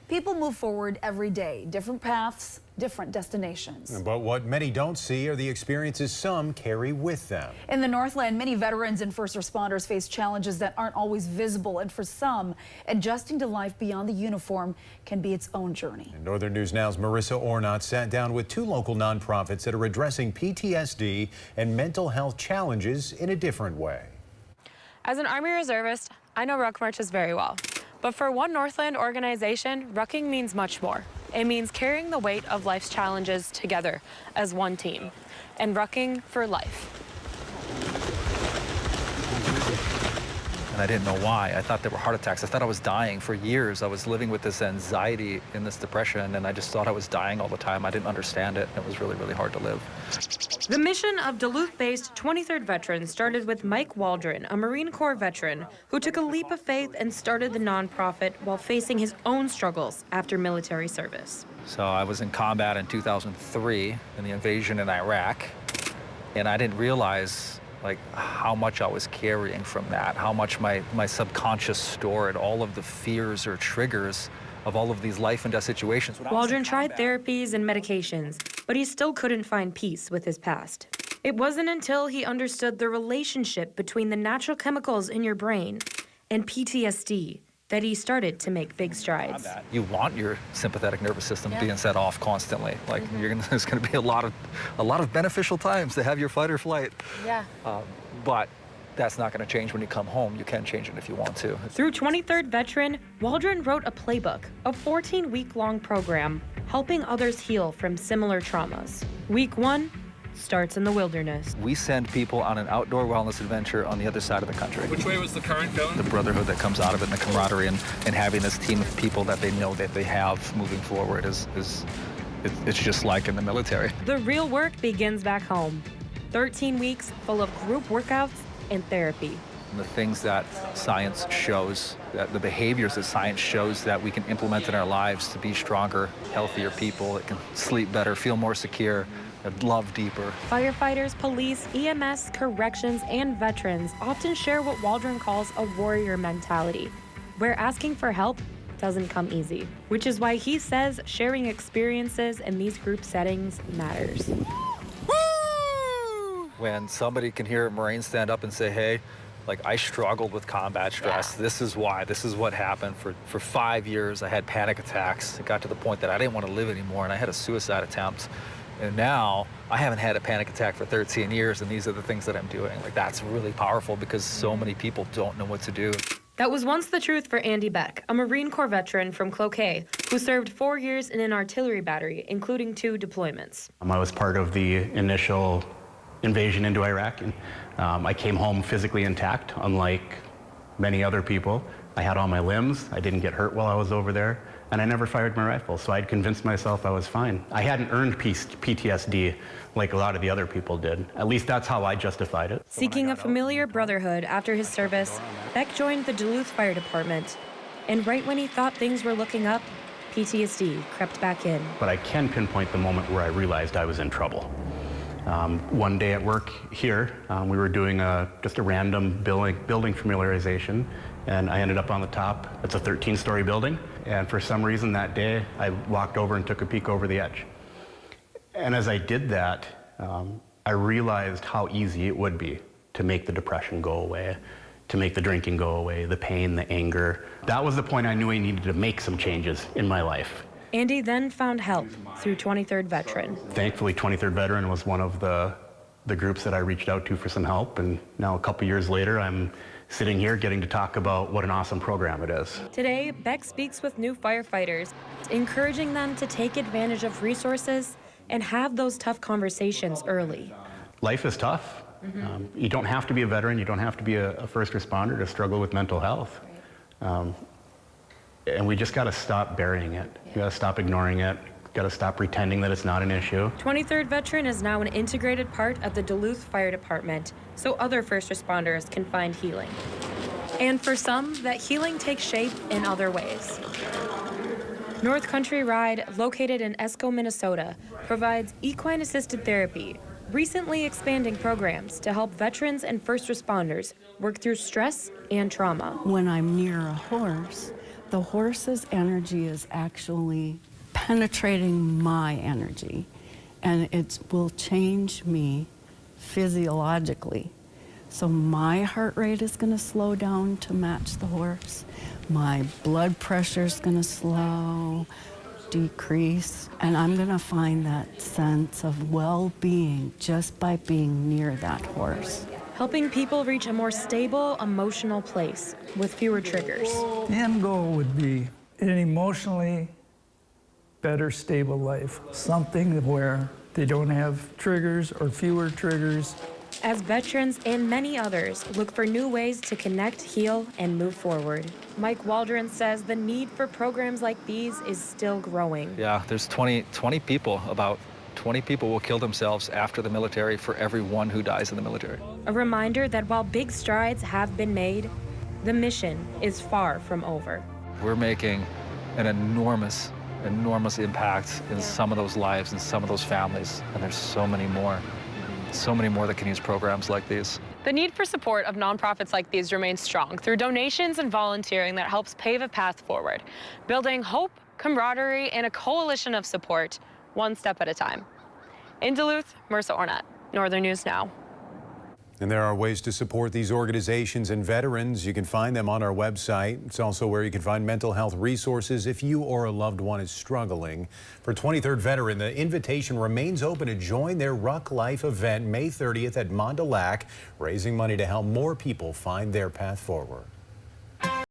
People move forward every day, different paths, different destinations. But what many don't see are the experiences some carry with them. In the Northland, many veterans and first responders face challenges that aren't always visible, and for some, adjusting to life beyond the uniform can be its own journey. And Northern News Now's Marisa Ornat sat down with two local nonprofits that are addressing PTSD and mental health challenges in a different way. As an Army reservist, I know ruck marches very well. But for one Northland organization, rucking means much more. It means carrying the weight of life's challenges together as one team, and rucking for life. And I didn't know why. I thought they were heart attacks. I thought I was dying for years. I was living with this anxiety and this depression, and I just thought I was dying all the time. I didn't understand it. It was really, really hard to live. The mission of Duluth-based 23rd Veterans started with Mike Waldron, a Marine Corps veteran who took a leap of faith and started the nonprofit while facing his own struggles after military service. So I was in combat in 2003 in the invasion in Iraq, and I didn't realize how much I was carrying from that, how much my subconscious stored, all of the fears or triggers of all of these life and death situations. Waldron tried therapies and medications, but he still couldn't find peace with his past. It wasn't until he understood the relationship between the natural chemicals in your brain and PTSD that he started to make big strides. You want your sympathetic nervous system being set off constantly. There's going to be a lot of beneficial times to have your fight or flight. Yeah. But that's not going to change when you come home. You can change it if you want to. Through 23rd Veteran, Waldron wrote a playbook, a 14-week-long program helping others heal from similar traumas. Week 1 starts in the wilderness. We send people on an outdoor wellness adventure on the other side of the country. Which way was the current going? The brotherhood that comes out of it, and the camaraderie, and having this team of people that they know that they have moving forward it's just like in the military. The real work begins back home. 13 weeks full of group workouts and therapy. And the things that science shows, that the behaviors that science shows that we can implement in our lives to be stronger, healthier people that can sleep better, feel more secure, and love deeper. Firefighters, police, EMS, corrections, and veterans often share what Waldron calls a warrior mentality, where asking for help doesn't come easy, which is why he says sharing experiences in these group settings matters. When somebody can hear a Marine stand up and say, hey, I struggled with combat stress. This is why. This is what happened. For 5 years, I had panic attacks. It got to the point that I didn't want to live anymore, and I had a suicide attempt. And now I haven't had a panic attack for 13 years, and these are the things that I'm doing. That's really powerful because so many people don't know what to do. That was once the truth for Andy Beck, a Marine Corps veteran from Cloquet, who served 4 years in an artillery battery, including 2 deployments. I was part of the initial invasion into Iraq. I came home physically intact, unlike many other people. I had all my limbs. I didn't get hurt while I was over there, and I never fired my rifle, so I'd convinced myself I was fine. I hadn't earned PTSD like a lot of the other people did. At least that's how I justified it. Seeking a familiar brotherhood after his service, Beck joined the Duluth Fire Department. And right when he thought things were looking up, PTSD crept back in. But I can pinpoint the moment where I realized I was in trouble. One day at work here, we were doing just a random building familiarization, and I ended up on the top. It's a 13-story building, and for some reason that day, I walked over and took a peek over the edge. And as I did that, I realized how easy it would be to make the depression go away, to make the drinking go away, the pain, the anger. That was the point I knew I needed to make some changes in my life. Andy then found help through 23rd Veteran. Thankfully, 23rd Veteran was one of the groups that I reached out to for some help, and now a couple years later, I'm sitting here getting to talk about what an awesome program it is. Today, Beck speaks with new firefighters, encouraging them to take advantage of resources and have those tough conversations early. Life is tough. You don't have to be a veteran, you don't have to be a first responder to struggle with mental health. And we just got to stop burying it. You got to stop ignoring it. Got to stop pretending that it's not an issue. 23rd Veteran is now an integrated part of the Duluth Fire Department, so other first responders can find healing. And for some, that healing takes shape in other ways. North Country Ride, located in Esco, Minnesota, provides equine-assisted therapy, recently expanding programs to help veterans and first responders work through stress and trauma. When I'm near a horse, The horse's energy is actually penetrating my energy, and it will change me physiologically. So my heart rate is going to slow down to match the horse. My blood pressure is going to slow, decrease, and I'm going to find that sense of well-being just by being near that horse. Helping people reach a more stable emotional place with fewer triggers. The end goal would be an emotionally better, stable life. Something where they don't have triggers or fewer triggers. As veterans and many others look for new ways to connect, heal, and move forward, Mike Waldron says the need for programs like these is still growing. Yeah, there's 20 people, about 20 people will kill themselves after the military for every one who dies in the military. A reminder that while big strides have been made, the mission is far from over. We're making an enormous impact in some of those lives and some of those families, and there's so many more that can use programs like these. The need for support of nonprofits like these remains strong through donations and volunteering that helps pave a path forward, building hope, camaraderie, and a coalition of support, one step at a time. In Duluth, Marisa, Ornat, Northern News Now. And there are ways to support these organizations and veterans. You can find them on our website. It's also where you can find mental health resources if you or a loved one is struggling. For 23rd Veteran, the invitation remains open to join their Ruck Life event May 30th at Mont du Lac, raising money to help more people find their path forward.